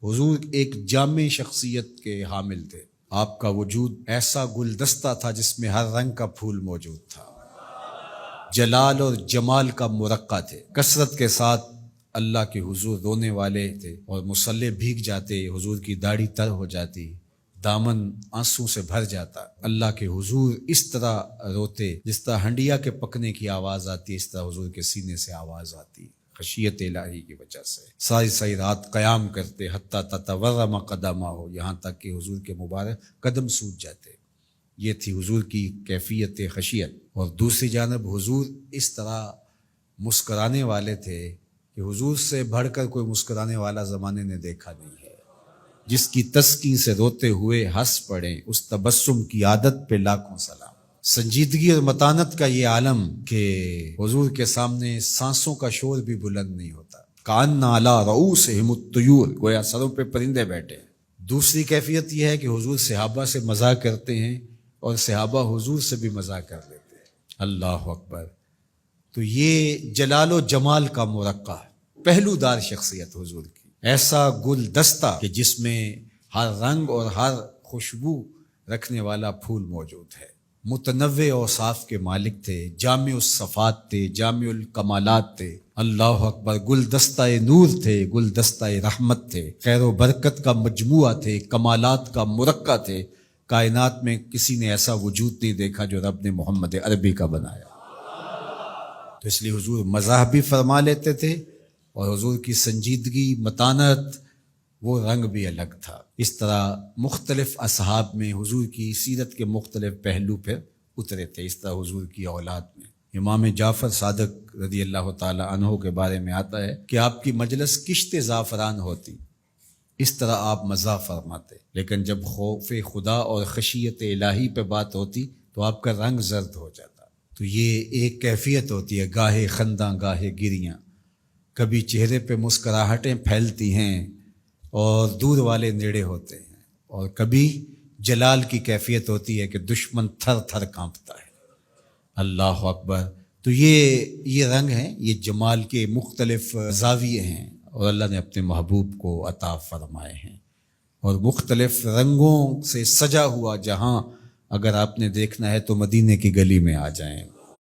حضور ایک جامع شخصیت کے حامل تھے۔ آپ کا وجود ایسا گلدستہ تھا جس میں ہر رنگ کا پھول موجود تھا، جلال اور جمال کا مرقع تھے۔ کثرت کے ساتھ اللہ کے حضور رونے والے تھے اور مصلے بھیگ جاتے، حضور کی داڑھی تر ہو جاتی، دامن آنسوں سے بھر جاتا۔ اللہ کے حضور اس طرح روتے جس طرح ہنڈیا کے پکنے کی آواز آتی ہے، اس طرح حضور کے سینے سے آواز آتی، خشیت الہی کی وجہ سے۔ ساری رات قیام کرتے، حتی تتورم قدمہ ہو، یہاں تک کہ حضور کے مبارک قدم سوج جاتے۔ یہ تھی حضور کی کیفیت خشیت۔ اور دوسری جانب حضور اس طرح مسکرانے والے تھے کہ حضور سے بڑھ کر کوئی مسکرانے والا زمانے نے دیکھا نہیں ہے۔ جس کی تسکین سے روتے ہوئے ہنس پڑیں، اس تبسم کی عادت پہ لاکھوں سلام۔ سنجیدگی اور متانت کا یہ عالم کہ حضور کے سامنے سانسوں کا شور بھی بلند نہیں ہوتا۔ کان علی رؤوسہم الطیور، گویا سروں پہ پرندے بیٹھے۔ دوسری کیفیت یہ ہے کہ حضور صحابہ سے مزاح کرتے ہیں اور صحابہ حضور سے بھی مزاح کر لیتے ہیں۔ اللہ اکبر۔ تو یہ جلال و جمال کا مرقع، پہلو دار شخصیت حضور کی، ایسا گلدستہ کہ جس میں ہر رنگ اور ہر خوشبو رکھنے والا پھول موجود ہے۔ متنوع اوصاف کے مالک تھے، جامع الصفات تھے، جامع الکمالات تھے۔ اللہ اکبر۔ گلدستہ نور تھے، گلدستہ رحمت تھے، خیر و برکت کا مجموعہ تھے، کمالات کا مرقع تھے۔ کائنات میں کسی نے ایسا وجود نہیں دیکھا جو رب نے محمد عربی کا بنایا۔ تو اس لیے حضور مزاح بھی فرما لیتے تھے اور حضور کی سنجیدگی، متانت، وہ رنگ بھی الگ تھا۔ اس طرح مختلف اصحاب میں حضور کی سیرت کے مختلف پہلو پہ اترے تھے۔ اس طرح حضور کی اولاد میں امام جعفر صادق رضی اللہ تعالی عنہ کے بارے میں آتا ہے کہ آپ کی مجلس کشت زعفران ہوتی، اس طرح آپ مزاح فرماتے، لیکن جب خوف خدا اور خشیت الہی پہ بات ہوتی تو آپ کا رنگ زرد ہو جاتا۔ تو یہ ایک کیفیت ہوتی ہے، گاہے خنداں گاہے گریاں، کبھی چہرے پہ مسکراہٹیں پھیلتی ہیں اور دور والے نیڑے ہوتے ہیں، اور کبھی جلال کی کیفیت ہوتی ہے کہ دشمن تھر تھر کانپتا ہے۔ اللہ اکبر۔ تو یہ رنگ ہیں، یہ جمال کے مختلف زاویے ہیں اور اللہ نے اپنے محبوب کو عطا فرمائے ہیں۔ اور مختلف رنگوں سے سجا ہوا جہاں اگر آپ نے دیکھنا ہے تو مدینے کی گلی میں آ جائیں۔